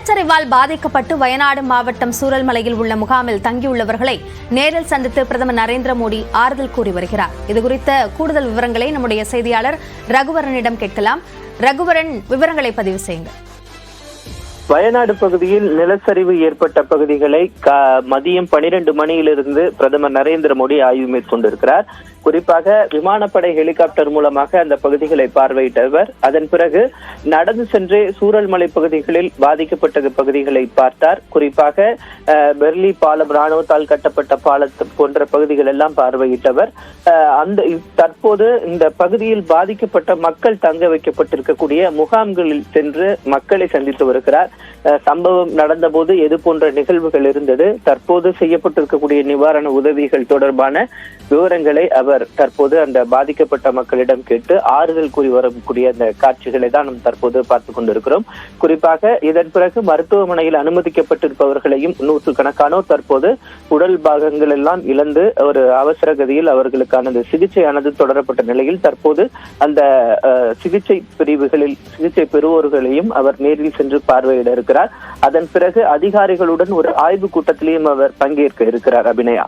நிலச்சரிவால் பாதிக்கப்பட்டு வயநாடு மாவட்டம் சூரல்மலையில் உள்ள முகாமில் தங்கியுள்ளவர்களை நேரில் சந்தித்து பிரதமர் நரேந்திர மோடி ஆறுதல் கூறி வருகிறார். இதுகுறித்த கூடுதல் விவரங்களை நம்முடைய செய்தியாளர் ரகுவரனிடம் கேட்கலாம். ரகுவரன், விவரங்களை பதிவு செய்யுங்கள். வயநாடு பகுதியில் நிலச்சரிவு ஏற்பட்ட பகுதிகளை மதியம் 12 மணியிலிருந்து பிரதமர் நரேந்திர மோடி ஆய்வு மேற்கொண்டிருக்கிறார். குறிப்பாக விமானப்படை ஹெலிகாப்டர் மூலமாக அந்த பகுதிகளை பார்வையிட்டவர். அதன் பிறகு நடந்து சென்று சூரல்மலை பகுதிகளில் பாதிக்கப்பட்ட பகுதிகளை பார்த்தார். குறிப்பாக பெர்லி பாலம், ராணுவத்தால் கட்டப்பட்ட பாலம் போன்ற பகுதிகள் எல்லாம் பார்வையிட்டவர். தற்போது இந்த பகுதியில் பாதிக்கப்பட்ட மக்கள் தங்க வைக்கப்பட்டிருக்கக்கூடிய முகாம்களில் சென்று மக்களை சந்தித்து வருகிறார். சம்பவம் நடந்த போது எது போன்ற நிகழ்வுகள் இருந்தது, தற்போது செய்யப்பட்டிருக்கக்கூடிய நிவாரண உதவிகள் தொடர்பான விவரங்களை அவர் தற்போது அந்த பாதிக்கப்பட்ட மக்களிடம் கேட்டு ஆறுதல் கூறி வரக்கூடிய அந்த காட்சிகளை தான் நாம் தற்போது பார்த்துக் கொண்டிருக்கிறோம். குறிப்பாக இதன் பிறகு மருத்துவமனையில் அனுமதிக்கப்பட்டிருப்பவர்களையும் 100கணக்கானோர் தற்போது உடல் பாகங்கள் எல்லாம் இழந்து ஒரு அவசர கதியில் அவர்களுக்கான சிகிச்சையானது தொடரப்பட்ட நிலையில் தற்போது அந்த சிகிச்சை பிரிவுகளில் சிகிச்சை பெறுவோர்களையும் அவர் நேரில் சென்று பார்வையிட இருக்கிறார். அதன் பிறகு அதிகாரிகளுடன் ஒரு ஆய்வு கூட்டத்திலையும் அவர் பங்கேற்க இருக்கிறார். அபிநயா,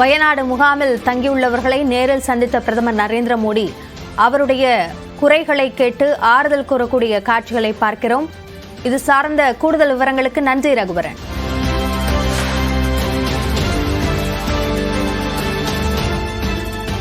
வயநாடு முகாமில் தங்கியுள்ளவர்களை நேரில் சந்தித்த பிரதமர் நரேந்திர மோடி அவருடைய குறைகளை கேட்டு ஆறுதல் கூறக்கூடிய காட்சிகளை பார்க்கிறோம். இது சார்ந்த கூடுதல் விவரங்களுக்கு நன்றி ரகுவரன்.